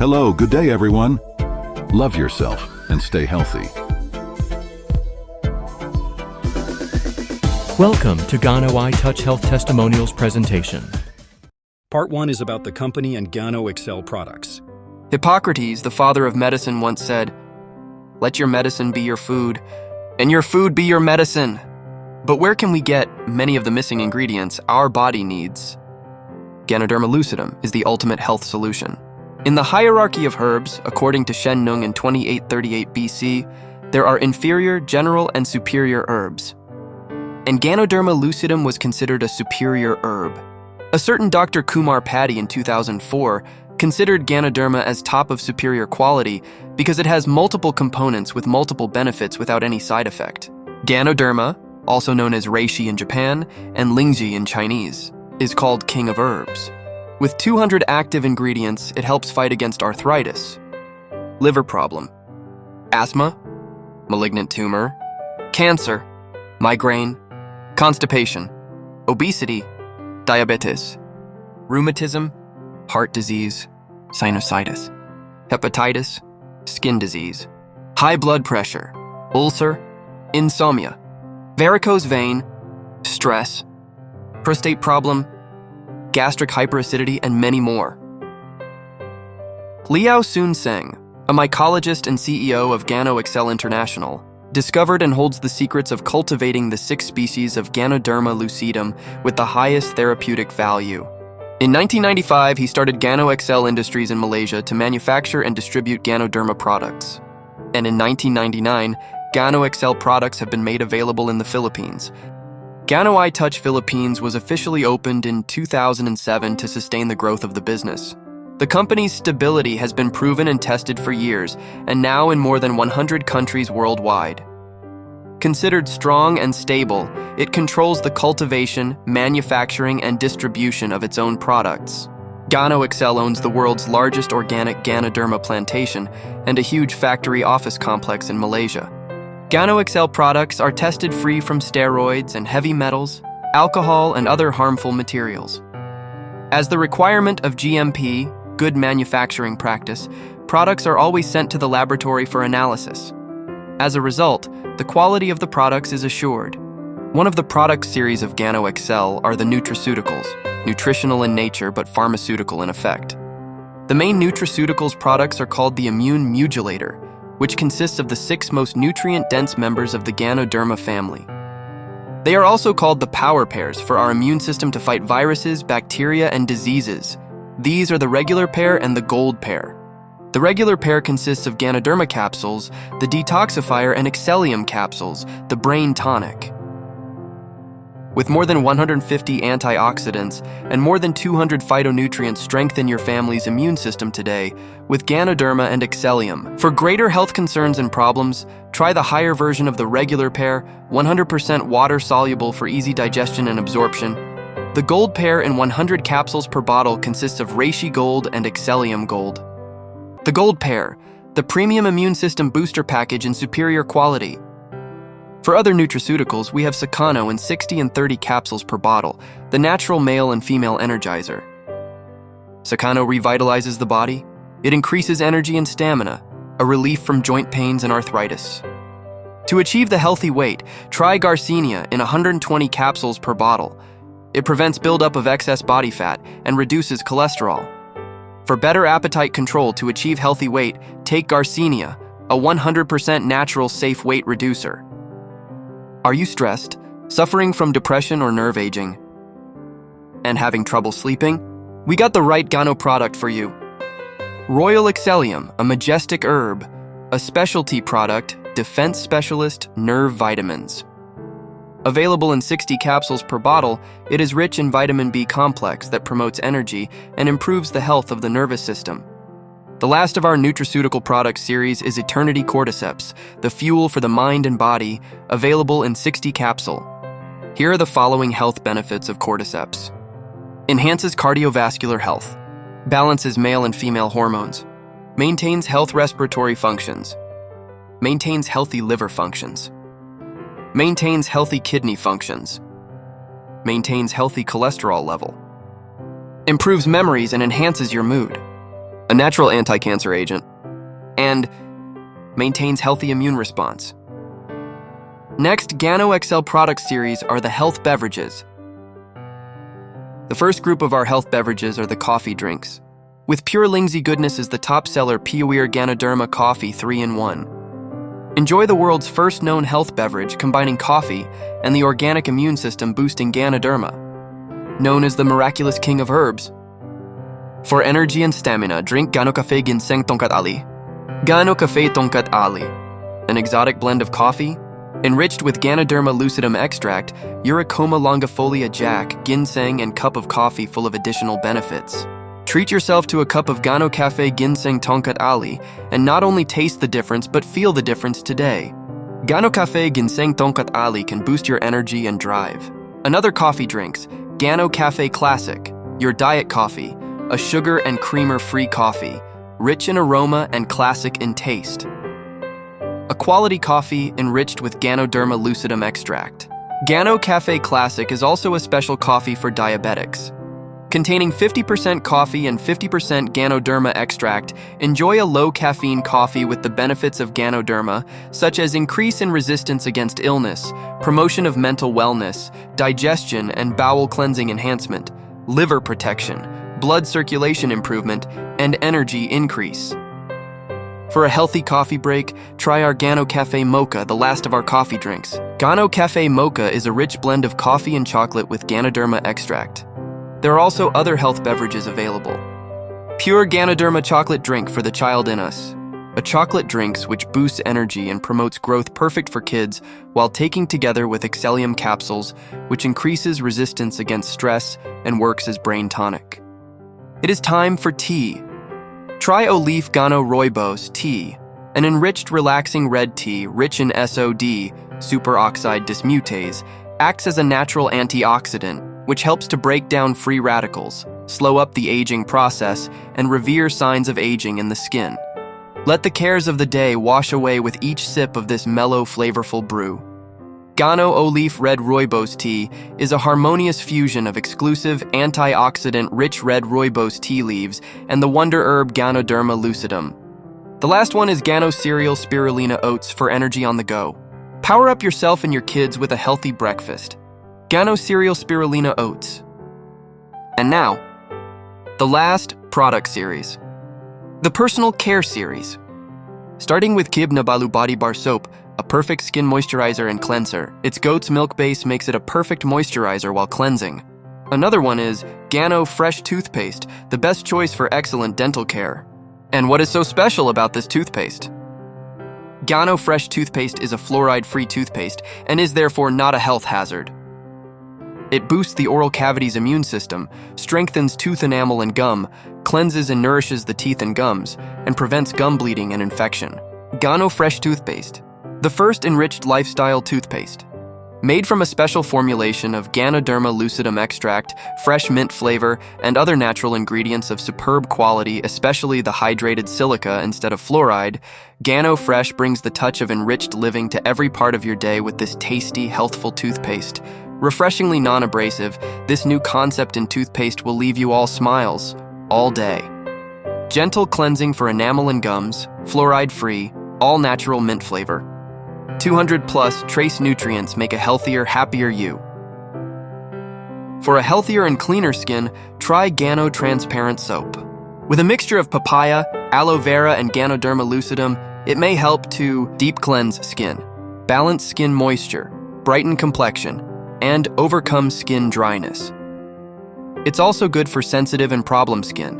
Hello, good day everyone. Love yourself and stay healthy. Welcome to Gano ITOUCH Health Testimonials presentation. Part 1 is about the company and Gano Excel products. Hippocrates, the father of medicine, once said, "Let your medicine be your food, and your food be your medicine." But where can we get many of the missing ingredients our body needs? Ganoderma lucidum is the ultimate health solution. In the hierarchy of herbs, according to Shen Nung in 2838 BC, there are inferior, general, and superior herbs. And Ganoderma lucidum was considered a superior herb. A certain Dr. Kumar Paddy in 2004 considered Ganoderma as top of superior quality because it has multiple components with multiple benefits without any side effect. Ganoderma, also known as reishi in Japan and lingji in Chinese, is called king of herbs. With 200 active ingredients, it helps fight against arthritis, liver problem, asthma, malignant tumor, cancer, migraine, constipation, obesity, diabetes, rheumatism, heart disease, sinusitis, hepatitis, skin disease, high blood pressure, ulcer, insomnia, varicose vein, stress, prostate problem, gastric hyperacidity, and many more. Liao Soon Seng, a mycologist and CEO of Gano Excel International, discovered and holds the secrets of cultivating the 6 species of Ganoderma lucidum with the highest therapeutic value. In 1995, he started Gano Excel Industries in Malaysia to manufacture and distribute Ganoderma products. And in 1999, Gano Excel products have been made available in the Philippines. Gano ITOUCH Philippines was officially opened in 2007 to sustain the growth of the business. The company's stability has been proven and tested for years, and now in more than 100 countries worldwide. Considered strong and stable, it controls the cultivation, manufacturing, and distribution of its own products. Gano Excel owns the world's largest organic Ganoderma plantation and a huge factory office complex in Malaysia. Gano Excel products are tested free from steroids and heavy metals, alcohol, and other harmful materials. As the requirement of GMP, good manufacturing practice, products are always sent to the laboratory for analysis. As a result, the quality of the products is assured. One of the product series of Gano Excel are the nutraceuticals, nutritional in nature but pharmaceutical in effect. The main nutraceuticals products are called the immune modulator, which consists of the 6 most nutrient-dense members of the Ganoderma family. They are also called the power pairs for our immune system to fight viruses, bacteria, and diseases. These are the regular pair and the gold pair. The regular pair consists of Ganoderma capsules, the detoxifier, and Excellium capsules, the brain tonic. With more than 150 antioxidants and more than 200 phytonutrients strengthen your family's immune system today with Ganoderma and Excellium. For greater health concerns and problems, try the higher version of the regular pair, 100% water-soluble for easy digestion and absorption. The gold pair in 100 capsules per bottle consists of reishi gold and Excellium gold. The gold pair, the premium immune system booster package in superior quality. For other nutraceuticals, we have Sakano in 60 and 30 capsules per bottle, the natural male and female energizer. Sakano revitalizes the body. It increases energy and stamina, a relief from joint pains and arthritis. To achieve the healthy weight, try Garcinia in 120 capsules per bottle. It prevents buildup of excess body fat and reduces cholesterol. For better appetite control to achieve healthy weight, take Garcinia, a 100% natural safe weight reducer. Are you stressed, suffering from depression or nerve aging, and having trouble sleeping? We got the right Gano product for you. Royal Excellium, a majestic herb, a specialty product, defense specialist, nerve vitamins. Available in 60 capsules per bottle, it is rich in vitamin B complex that promotes energy and improves the health of the nervous system. The last of our nutraceutical product series is Eternity Cordyceps, the fuel for the mind and body, available in 60 capsule. Here are the following health benefits of Cordyceps. Enhances cardiovascular health, balances male and female hormones, maintains health respiratory functions, maintains healthy liver functions, maintains healthy kidney functions, maintains healthy cholesterol level, improves memories and enhances your mood, a natural anti-cancer agent, and maintains healthy immune response. Next, Gano XL product series are the health beverages. The first group of our health beverages are the coffee drinks. With pure Lingzi goodness as the top seller, Pure Ganoderma Coffee 3-in-1. Enjoy the world's first known health beverage combining coffee and the organic immune system boosting Ganoderma, known as the miraculous king of herbs. For energy and stamina, drink Gano Cafe Ginseng Tongkat Ali. Gano Cafe Tongkat Ali, an exotic blend of coffee, enriched with Ganoderma lucidum extract, Eurocoma longifolia jack, ginseng, and cup of coffee full of additional benefits. Treat yourself to a cup of Gano Cafe Ginseng Tongkat Ali and not only taste the difference but feel the difference today. Gano Cafe Ginseng Tongkat Ali can boost your energy and drive. Another coffee drinks, Gano Cafe Classic, your diet coffee, a sugar and creamer-free coffee, rich in aroma and classic in taste. A quality coffee enriched with Ganoderma lucidum extract. Gano Cafe Classic is also a special coffee for diabetics. Containing 50% coffee and 50% Ganoderma extract, enjoy a low-caffeine coffee with the benefits of Ganoderma, such as increase in resistance against illness, promotion of mental wellness, digestion and bowel cleansing enhancement, liver protection, blood circulation improvement, and energy increase. For a healthy coffee break, try our Gano Cafe Mocha, the last of our coffee drinks. Gano Cafe Mocha is a rich blend of coffee and chocolate with Ganoderma extract. There are also other health beverages available. Pure Ganoderma chocolate drink for the child in us. A chocolate drinks which boosts energy and promotes growth, perfect for kids, while taking together with Excellium capsules, which increases resistance against stress and works as brain tonic. It is time for tea. Try Oleaf Gano Rooibos tea, an enriched relaxing red tea rich in SOD, superoxide dismutase, acts as a natural antioxidant, which helps to break down free radicals, slow up the aging process, and reveal signs of aging in the skin. Let the cares of the day wash away with each sip of this mellow, flavorful brew. Gano Oleaf Red Rooibos Tea is a harmonious fusion of exclusive, antioxidant-rich red rooibos tea leaves and the wonder herb Ganoderma lucidum. The last one is Gano Cereal Spirulina Oats for energy on the go. Power up yourself and your kids with a healthy breakfast. Gano Cereal Spirulina Oats. And now, the last product series. The Personal Care Series. Starting with Kib Nabalu Body Bar Soap, a perfect skin moisturizer and cleanser. Its goat's milk base makes it a perfect moisturizer while cleansing. Another one is Gano Fresh Toothpaste, the best choice for excellent dental care. And what is so special about this toothpaste? Gano Fresh Toothpaste is a fluoride-free toothpaste and is therefore not a health hazard. It boosts the oral cavity's immune system, strengthens tooth enamel and gum, cleanses and nourishes the teeth and gums, and prevents gum bleeding and infection. Gano Fresh Toothpaste, the first enriched lifestyle toothpaste. Made from a special formulation of Ganoderma lucidum extract, fresh mint flavor, and other natural ingredients of superb quality, especially the hydrated silica instead of fluoride, Gano Fresh brings the touch of enriched living to every part of your day with this tasty, healthful toothpaste. Refreshingly non-abrasive, this new concept in toothpaste will leave you all smiles, all day. Gentle cleansing for enamel and gums, fluoride-free, all-natural mint flavor. 200+ trace nutrients make a healthier, happier you. For a healthier and cleaner skin, try Gano Transparent Soap. With a mixture of papaya, aloe vera, and Ganoderma lucidum, it may help to deep cleanse skin, balance skin moisture, brighten complexion, and overcome skin dryness. It's also good for sensitive and problem skin.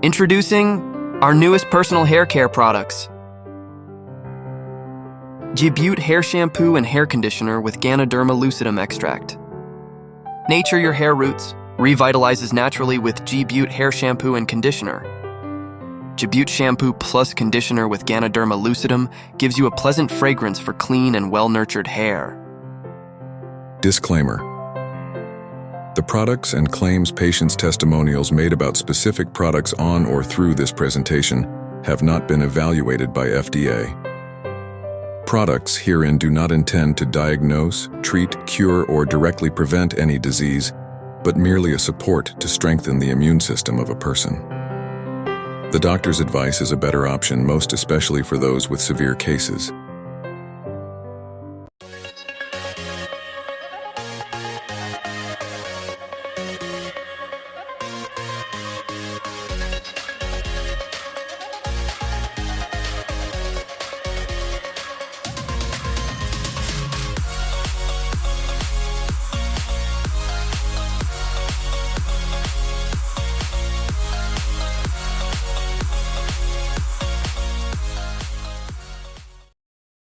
Introducing our newest personal hair care products. GIT Hair Shampoo and Hair Conditioner with Ganoderma lucidum extract. Nature your hair roots, revitalizes naturally with GIT Hair Shampoo and Conditioner. GIT Shampoo plus Conditioner with Ganoderma lucidum gives you a pleasant fragrance for clean and well-nurtured hair. Disclaimer. The products and claims patients' testimonials made about specific products on or through this presentation have not been evaluated by FDA. Products herein do not intend to diagnose, treat, cure, or directly prevent any disease, but merely a support to strengthen the immune system of a person. The doctor's advice is a better option, most especially for those with severe cases.